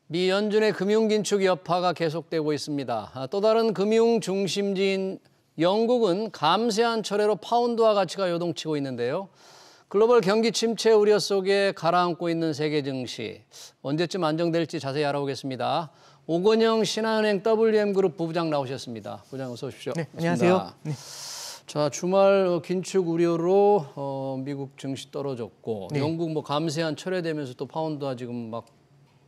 미 연준의 금융긴축 여파가 계속되고 있습니다. 또 다른 금융 중심지인 영국은 감세한 철회로 파운드화 가치가 요동치고 있는데요. 글로벌 경기 침체 우려 속에 가라앉고 있는 세계 증시. 언제쯤 안정될지 자세히 알아보겠습니다. 오건영 신한은행 WM그룹 부부장 나오셨습니다. 부장 어서 오십시오. 네, 안녕하세요. 네. 자, 주말 긴축 우려로 미국 증시 떨어졌고 네. 영국 감세한 철회되면서 또 파운드화 지금 막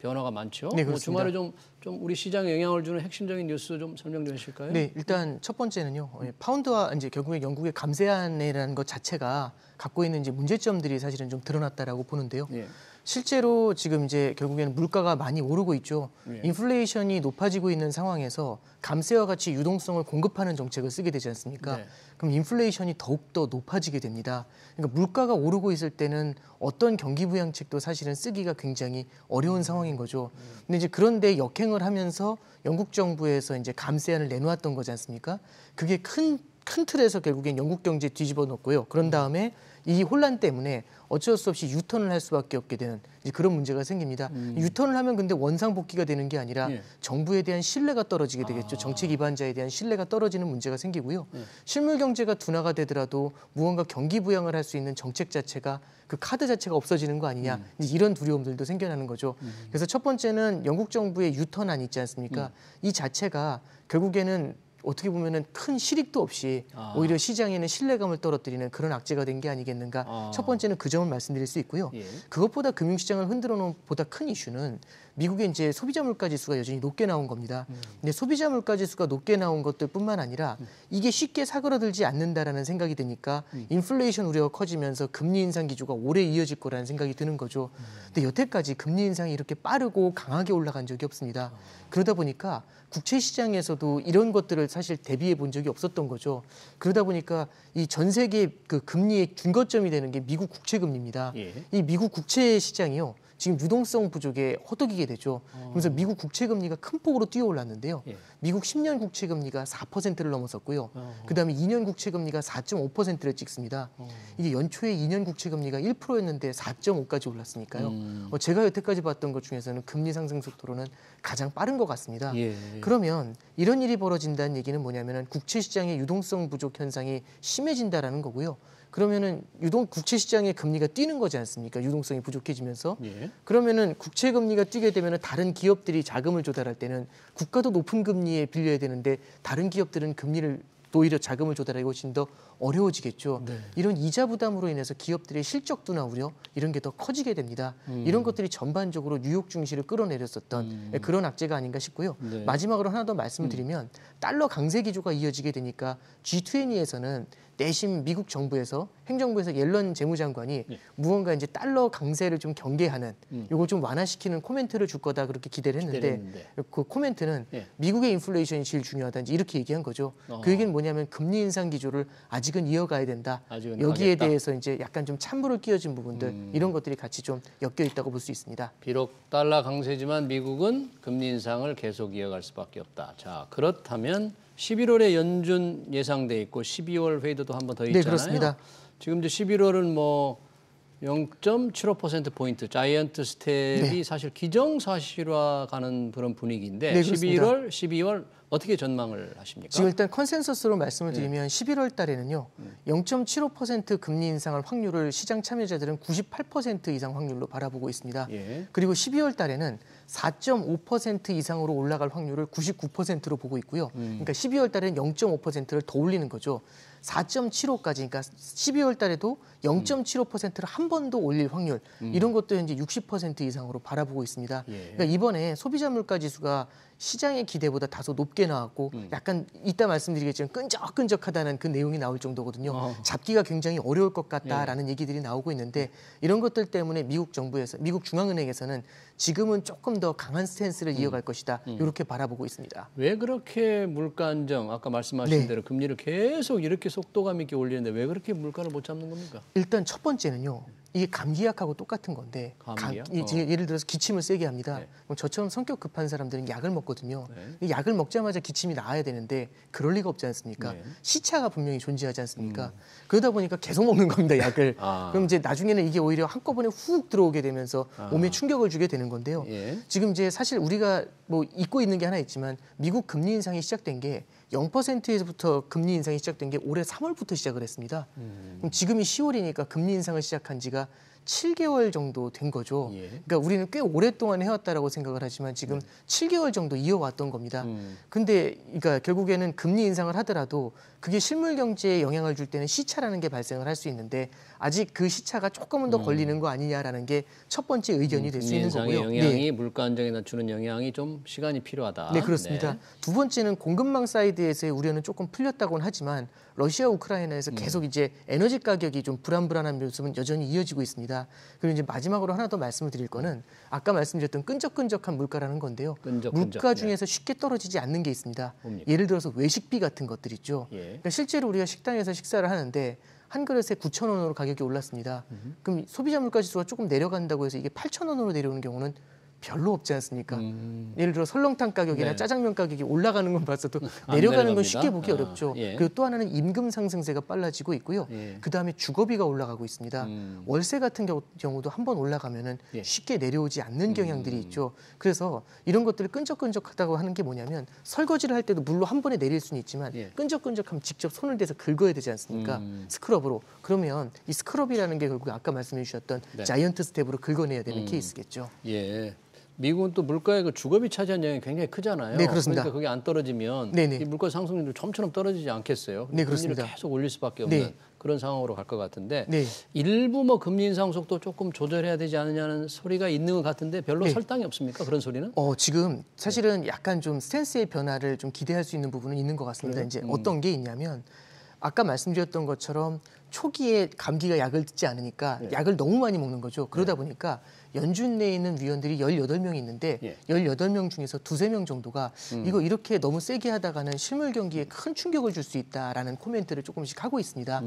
변화가 많죠. 네, 그렇습니다. 주말에 좀 우리 시장에 영향을 주는 핵심적인 뉴스 좀 설명 좀 해주실까요? 네, 일단 첫 번째는요. 파운드와 이제 결국에 영국의 감세안이라는 것 자체가 갖고 있는 이제 문제점들이 사실은 좀 드러났다라고 보는데요. 예. 실제로 지금 이제 결국에는 물가가 많이 오르고 있죠. 예. 인플레이션이 높아지고 있는 상황에서 감세와 같이 유동성을 공급하는 정책을 쓰게 되지 않습니까? 네. 그럼 인플레이션이 더욱더 높아지게 됩니다. 그러니까 물가가 오르고 있을 때는 어떤 경기 부양책도 사실은 쓰기가 굉장히 어려운 상황인 거죠. 근데 이제 그런데 역행을 하면서 영국 정부에서 이제 감세안을 내놓았던 거지 않습니까? 그게 큰 틀에서 결국엔 영국 경제에 뒤집어 놓고요. 그런 다음에 이 혼란 때문에 어쩔 수 없이 유턴을 할 수밖에 없게 되는 이제 그런 문제가 생깁니다. 유턴을 하면 근데 원상복귀가 되는 게 아니라 예. 정부에 대한 신뢰가 떨어지게 되겠죠. 정책 기반자에 대한 신뢰가 떨어지는 문제가 생기고요. 실물 경제가 둔화가 되더라도 무언가 경기 부양을 할 수 있는 정책 자체가 그 카드 자체가 없어지는 거 아니냐. 이제 이런 두려움들도 생겨나는 거죠. 그래서 첫 번째는 영국 정부의 유턴안 있지 않습니까? 이 자체가 결국에는 어떻게 보면은 큰 실익도 없이 오히려 시장에는 신뢰감을 떨어뜨리는 그런 악재가 된 게 아니겠는가. 첫 번째는 그 점을 말씀드릴 수 있고요. 예. 그것보다 금융시장을 흔들어 놓은 보다 큰 이슈는 미국의 이제 소비자 물가 지수가 여전히 높게 나온 겁니다. 근데 소비자 물가 지수가 높게 나온 것들뿐만 아니라 이게 쉽게 사그러들지 않는다라는 생각이 드니까 인플레이션 우려가 커지면서 금리 인상 기조가 오래 이어질 거라는 생각이 드는 거죠. 근데 여태까지 금리 인상이 이렇게 빠르고 강하게 올라간 적이 없습니다. 그러다 보니까 국채 시장에서도 이런 것들을 사실 대비해 본 적이 없었던 거죠. 그러다 보니까 이 전 세계 그 금리의 중거점이 되는 게 미국 국채 금리입니다. 예. 이 미국 국채 시장이요. 지금 유동성 부족에 허덕이게 되죠. 그래서 미국 국채 금리가 큰 폭으로 뛰어올랐는데요. 예. 미국 10년 국채 금리가 4%를 넘어섰고요. 그다음에 2년 국채 금리가 4.5%를 찍습니다. 이게 연초에 2년 국채 금리가 1%였는데 4.5까지 올랐으니까요. 제가 여태까지 봤던 것 중에서는 금리 상승 속도로는 가장 빠른 것 같습니다. 예. 그러면 이런 일이 벌어진다는 얘기는 뭐냐면은 국채 시장의 유동성 부족 현상이 심해진다라는 거고요. 그러면은 국채 시장의 금리가 뛰는 거지 않습니까? 유동성이 부족해지면서. 예. 그러면은 국채 금리가 뛰게 되면은 다른 기업들이 자금을 조달할 때는 국가도 높은 금리에 빌려야 되는데 다른 기업들은 금리를 오히려 자금을 조달하기 훨씬 더 어려워지겠죠. 네. 이런 이자 부담으로 인해서 기업들의 실적 둔화 우려 이런 게 더 커지게 됩니다. 이런 것들이 전반적으로 뉴욕 증시를 끌어내렸었던 그런 악재가 아닌가 싶고요. 네. 마지막으로 하나 더 말씀을 드리면 달러 강세 기조가 이어지게 되니까 G20에서는 내심 미국 정부에서 행정부에서 옐런 재무장관이 무언가 이제 달러 강세를 좀 경계하는 이걸 좀 완화시키는 코멘트를 줄 거다 그렇게 기대를 했는데 그 코멘트는 예. 미국의 인플레이션이 제일 중요하다 이제 이렇게 얘기한 거죠. 그 얘기는 뭐냐면 금리 인상 기조를 아직은 이어가야 된다. 아직은 여기에 가겠다. 대해서 이제 약간 좀 찬물을 끼얹은 부분들 이런 것들이 같이 좀 엮여 있다고 볼 수 있습니다. 비록 달러 강세지만 미국은 금리 인상을 계속 이어갈 수밖에 없다. 자, 그렇다면 11월에 연준 예상돼 있고 12월 회의도 한 번 더 있잖아요. 네, 그렇습니다. 지금 이제 11월은 0.75%포인트 자이언트 스텝이 네. 사실 기정사실화 가는 그런 분위기인데 네, 그렇습니다. 11월, 12월 어떻게 전망을 하십니까? 지금 일단 컨센서스로 말씀을 드리면 11월 달에는요. 0.75% 금리 인상을 확률을 시장 참여자들은 98% 이상 확률로 바라보고 있습니다. 예. 그리고 12월 달에는 4.5% 이상으로 올라갈 확률을 99%로 보고 있고요. 그러니까 12월 달에는 0.5%를 더 올리는 거죠. 4.75까지, 그러니까 12월 달에도 0.75%를 한 번 더 올릴 확률, 이런 것도 현재 60% 이상으로 바라보고 있습니다. 예. 그러니까 이번에 소비자 물가 지수가 시장의 기대보다 다소 높게 나왔고 약간 이따 말씀드리겠지만 끈적끈적하다는 그 내용이 나올 정도거든요. 잡기가 굉장히 어려울 것 같다라는 얘기들이 나오고 있는데 이런 것들 때문에 미국 중앙은행에서는 지금은 조금 더 강한 스탠스를 이어갈 것이다. 이렇게 바라보고 있습니다. 왜 그렇게 물가 안정, 아까 말씀하신 네. 대로 금리를 계속 이렇게 속도감 있게 올리는데 왜 그렇게 물가를 못 잡는 겁니까? 일단 첫 번째는요. 이게 감기약하고 똑같은 건데 감기약? 예를 들어서 기침을 세게 합니다. 네. 그럼 저처럼 성격 급한 사람들은 약을 먹거든요. 네. 이 약을 먹자마자 기침이 나아야 되는데 그럴 리가 없지 않습니까? 네. 시차가 분명히 존재하지 않습니까? 그러다 보니까 계속 먹는 겁니다, 약을. 그럼 이제 나중에는 이게 오히려 한꺼번에 훅 들어오게 되면서 몸에 충격을 주게 되는 건데요. 예. 지금 이제 사실 우리가 뭐 잊고 있는 게 하나 있지만 미국 금리 인상이 시작된 게 0%에서부터 금리 인상이 시작된 게 올해 3월부터 시작을 했습니다. 그럼 지금이 10월이니까 금리 인상을 시작한 지가 7개월 정도 된 거죠. 예. 그러니까 우리는 꽤 오랫동안 해왔다라고 생각을 하지만 지금 7개월 정도 이어왔던 겁니다. 근데 그러니까 결국에는 금리 인상을 하더라도 그게 실물 경제에 영향을 줄 때는 시차라는 게 발생을 할 수 있는데 아직 그 시차가 조금은 더 걸리는 거 아니냐라는 게 첫 번째 의견이 될 수 있는 거고요. 영향이 물가 안정에 주는 영향이 좀 시간이 필요하다. 네, 그렇습니다. 네. 두 번째는 공급망 사이드에서의 우려는 조금 풀렸다고는 하지만 러시아 우크라이나에서 계속 이제 에너지 가격이 좀 불안불안한 모습은 여전히 이어지고 있습니다. 그리고 이제 마지막으로 하나 더 말씀을 드릴 거는 아까 말씀드렸던 끈적끈적한 물가라는 건데요. 물가 중에서 쉽게 떨어지지 않는 게 있습니다. 뭡니까? 예를 들어서 외식비 같은 것들 있죠. 예. 그러니까 실제로 우리가 식당에서 식사를 하는데 한 그릇에 9,000원으로 가격이 올랐습니다. 그럼 소비자 물가 지수가 조금 내려간다고 해서 이게 8,000원으로 내려오는 경우는 별로 없지 않습니까? 예를 들어 설렁탕 가격이나 네. 짜장면 가격이 올라가는 건 봤어도 안 내려가는 건 내려갑니다. 쉽게 보기 어렵죠. 예. 그리고 또 하나는 임금 상승세가 빨라지고 있고요. 예. 그다음에 주거비가 올라가고 있습니다. 월세 같은 경우도 한번 올라가면은 예. 쉽게 내려오지 않는 경향들이 있죠. 그래서 이런 것들을 끈적끈적하다고 하는 게 뭐냐면 설거지를 할 때도 물로 한 번에 내릴 수는 있지만 예. 끈적끈적하면 직접 손을 대서 긁어야 되지 않습니까? 스크럽으로. 그러면 이 스크럽이라는 게 결국 아까 말씀해 주셨던 네. 자이언트 스텝으로 긁어내야 되는 케이스겠죠. 예. 미국은 또 물가의 그 주거비 차지한 영향이 굉장히 크잖아요. 네, 그렇습니다. 그러니까 그게 안 떨어지면 네네. 이 물가 상승률도 좀처럼 떨어지지 않겠어요. 네, 금리를 그렇습니다. 계속 올릴 수밖에 없는 네. 그런 상황으로 갈 것 같은데 네. 일부 뭐 금리 인상 속도 조금 조절해야 되지 않느냐는 소리가 있는 것 같은데 별로 네. 설탕이 없습니까? 그런 소리는? 지금 사실은 약간 좀 스탠스의 변화를 좀 기대할 수 있는 부분은 있는 것 같습니다. 그래요? 이제 어떤 게 있냐면 아까 말씀드렸던 것처럼 초기에 감기가 약을 듣지 않으니까 네. 약을 너무 많이 먹는 거죠. 그러다 보니까 연준 내에 있는 위원들이 18명이 있는데 예. 18명 중에서 2~3명 정도가 이거 이렇게 너무 세게 하다가는 실물 경기에 큰 충격을 줄 수 있다라는 코멘트를 조금씩 하고 있습니다.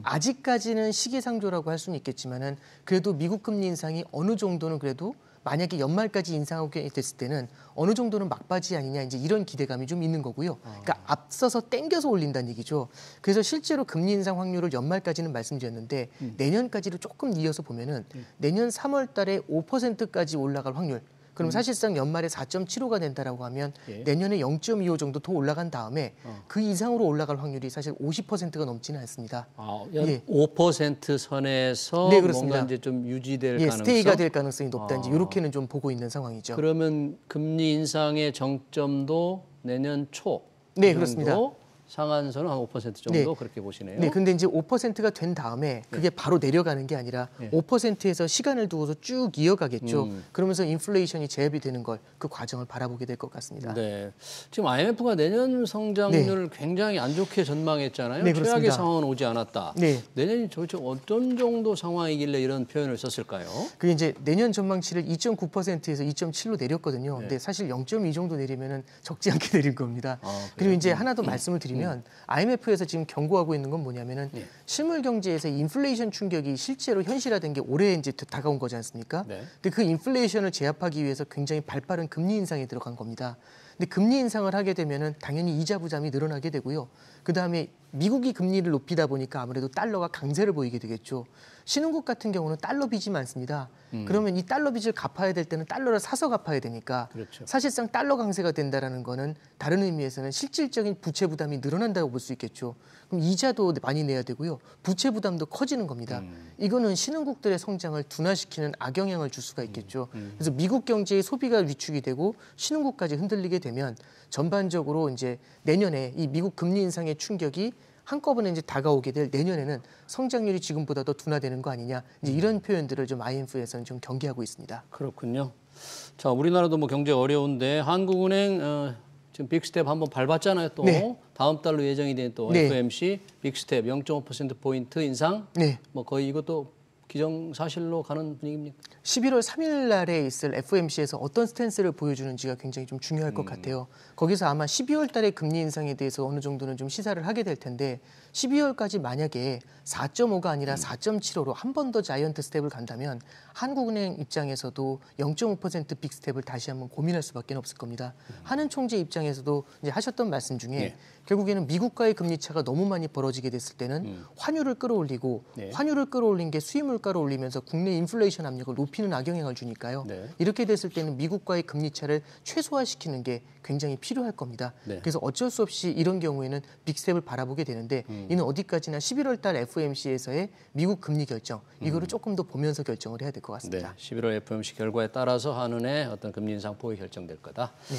아직까지는 시기상조라고 할 수는 있겠지만은 그래도 미국 금리 인상이 어느 정도는 그래도 만약에 연말까지 인상하게 됐을 때는 어느 정도는 막바지 아니냐 이제 이런 기대감이 좀 있는 거고요. 그러니까 앞서서 땡겨서 올린다는 얘기죠. 그래서 실제로 금리 인상 확률을 연말까지는 말씀드렸는데 내년까지도 조금 이어서 보면은 내년 3월 달에 5%까지 올라갈 확률. 그럼 사실상 연말에 4.75가 된다라고 하면 예. 내년에 0.25 정도 더 올라간 다음에 그 이상으로 올라갈 확률이 사실 50%가 넘지는 않습니다. 예. 5% 선에서 네, 그렇습니다. 뭔가 이제 좀 유지될 예, 가능성. 스테이가 될 가능성이 높다. 이제 이렇게는 좀 보고 있는 상황이죠. 그러면 금리 인상의 정점도 내년 초 네, 정도 그렇습니다. 상한선은 한 5% 정도 네. 그렇게 보시네요. 네, 근데 이제 5%가 된 다음에 그게 바로 내려가는 게 아니라 5%에서 시간을 두고서 쭉 이어가겠죠. 그러면서 인플레이션이 제압이 되는 걸 그 과정을 바라보게 될 것 같습니다. 네. 지금 IMF가 내년 성장률을 굉장히 안 좋게 전망했잖아요. 네, 최악의 그렇습니다. 상황은 오지 않았다. 네. 내년이 도대체 어떤 정도 상황이길래 이런 표현을 썼을까요? 그게 이제 내년 전망치를 2.9%에서 2.7로 내렸거든요. 근데 사실 0.2 정도 내리면은 적지 않게 내린 겁니다. 그리고 이제 하나 더 말씀을 드리면 IMF에서 지금 경고하고 있는 건 뭐냐면은 실물 경제에서 인플레이션 충격이 실제로 현실화된 게 올해 이제 다가온 거지 않습니까? 네. 근데 그 인플레이션을 제압하기 위해서 굉장히 발빠른 금리 인상에 들어간 겁니다. 근데 금리 인상을 하게 되면은 당연히 이자 부담이 늘어나게 되고요. 그다음에 미국이 금리를 높이다 보니까 아무래도 달러가 강세를 보이게 되겠죠. 신흥국 같은 경우는 달러 빚이 많습니다. 그러면 이 달러 빚을 갚아야 될 때는 달러를 사서 갚아야 되니까 그렇죠. 사실상 달러 강세가 된다라는 거는 다른 의미에서는 실질적인 부채 부담이 늘어난다고 볼 수 있겠죠. 그럼 이자도 많이 내야 되고요. 부채 부담도 커지는 겁니다. 이거는 신흥국들의 성장을 둔화시키는 악영향을 줄 수가 있겠죠. 그래서 미국 경제의 소비가 위축이 되고 신흥국까지 흔들리게 되면 전반적으로 이제 내년에 이 미국 금리 인상의 충격이 한꺼번에 이제 다가오게 될 내년에는 성장률이 지금보다 더 둔화되는 거 아니냐 이제 이런 표현들을 좀 IMF에서는 좀 경계하고 있습니다. 그렇군요. 자, 우리나라도 뭐 경제 어려운데 한국은행 지금 빅스텝 한번 밟았잖아요. 또 네. 다음 달로 예정이 된 또 네. FOMC 빅스텝 0.5% 포인트 인상. 네. 뭐 거의 이것도 기정사실로 가는 분위기입니까? 11월 3일 날에 있을 FOMC에서 어떤 스탠스를 보여주는지가 굉장히 좀 중요할 것 같아요. 거기서 아마 12월 달에 금리 인상에 대해서 어느 정도는 좀 시사를 하게 될 텐데 12월까지 만약에 4.5가 아니라 4.75로 한 번 더 자이언트 스텝을 간다면 한국은행 입장에서도 0.5% 빅 스텝을 다시 한번 고민할 수밖에 없을 겁니다. 한은 총재 입장에서도 이제 하셨던 말씀 중에 네. 결국에는 미국과의 금리 차가 너무 많이 벌어지게 됐을 때는 환율을 끌어올리고 네. 환율을 끌어올린 게 수입 물가를 올리면서 국내 인플레이션 압력을 높이는 악영향을 주니까요. 네. 이렇게 됐을 때는 미국과의 금리 차를 최소화시키는 게 굉장히 필요할 겁니다. 네. 그래서 어쩔 수 없이 이런 경우에는 빅스텝을 바라보게 되는데 이는 어디까지나 11월 달 FOMC에서의 미국 금리 결정 이거를 조금 더 보면서 결정을 해야 될 것 네, 같습니다. 11월 FOMC 결과에 따라서 한은의 어떤 금리 인상 폭이 결정될 거다. 네.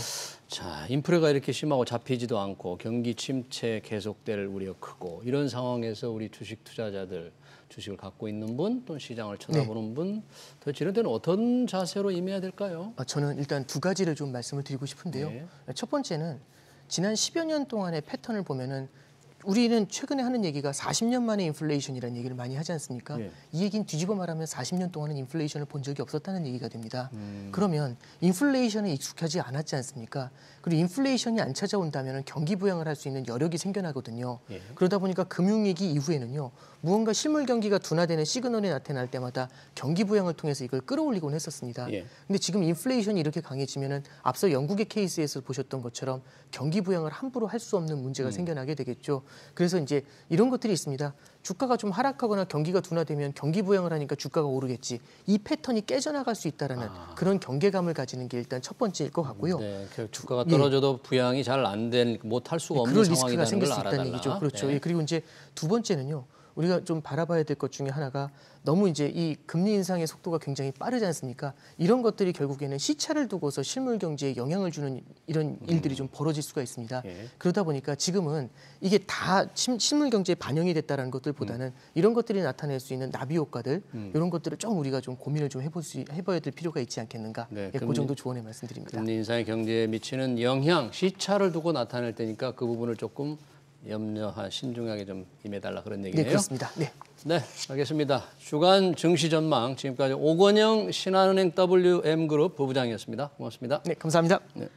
자, 인플레가 이렇게 심하고 잡히지도 않고 경기 침체 계속될 우려 크고 이런 상황에서 우리 주식 투자자들 주식을 갖고 있는 분 또는 시장을 쳐다보는 분 도대체 이런 데는 어떤 자세로 임해야 될까요? 저는 일단 두 가지를 좀 말씀을 드리고 싶은데요. 네. 첫 번째는 지난 10여 년 동안의 패턴을 보면은 우리는 최근에 하는 얘기가 40년 만에 인플레이션이라는 얘기를 많이 하지 않습니까? 네. 이 얘기는 뒤집어 말하면 40년 동안은 인플레이션을 본 적이 없었다는 얘기가 됩니다. 그러면 인플레이션에 익숙하지 않았지 않습니까? 그리고 인플레이션이 안 찾아온다면 경기 부양을 할 수 있는 여력이 생겨나거든요. 예. 그러다 보니까 금융위기 이후에는요. 무언가 실물 경기가 둔화되는 시그널이 나타날 때마다 경기 부양을 통해서 이걸 끌어올리곤 했었습니다. 예. 근데 지금 인플레이션이 이렇게 강해지면은 앞서 영국의 케이스에서 보셨던 것처럼 경기 부양을 함부로 할 수 없는 문제가 생겨나게 되겠죠. 그래서 이제 이런 것들이 있습니다. 주가가 좀 하락하거나 경기가 둔화되면 경기 부양을 하니까 주가가 오르겠지. 이 패턴이 깨져나갈 수 있다라는 그런 경계감을 가지는 게 일단 첫 번째일 것 같고요. 네, 주가가 떨어져도 부양이 잘 안 된, 못 할 수가 없는 그럴 리스크가 상황이라는 생길 걸 수 있다는 알아달라. 얘기죠. 그렇죠. 네. 예, 그리고 이제 두 번째는요. 우리가 좀 바라봐야 될 것 중에 하나가 너무 이제 이 금리 인상의 속도가 굉장히 빠르지 않습니까? 이런 것들이 결국에는 시차를 두고서 실물 경제에 영향을 주는 이런 일들이 좀 벌어질 수가 있습니다. 예. 그러다 보니까 지금은 이게 다 실물 경제에 반영이 됐다는 것들보다는 이런 것들이 나타낼 수 있는 나비 효과들 이런 것들을 좀 우리가 좀 고민을 좀 해봐야 될 필요가 있지 않겠는가? 네, 예, 그 정도 조언의 말씀드립니다. 금리 인상이 경제에 미치는 영향, 시차를 두고 나타낼 테니까 그 부분을 조금 염려한 신중하게 좀 임해달라 그런 얘기네요. 네, 그렇습니다. 네. 네, 알겠습니다. 주간 증시 전망 지금까지 오건영 신한은행 WM그룹 부부장이었습니다. 고맙습니다. 네, 감사합니다. 네.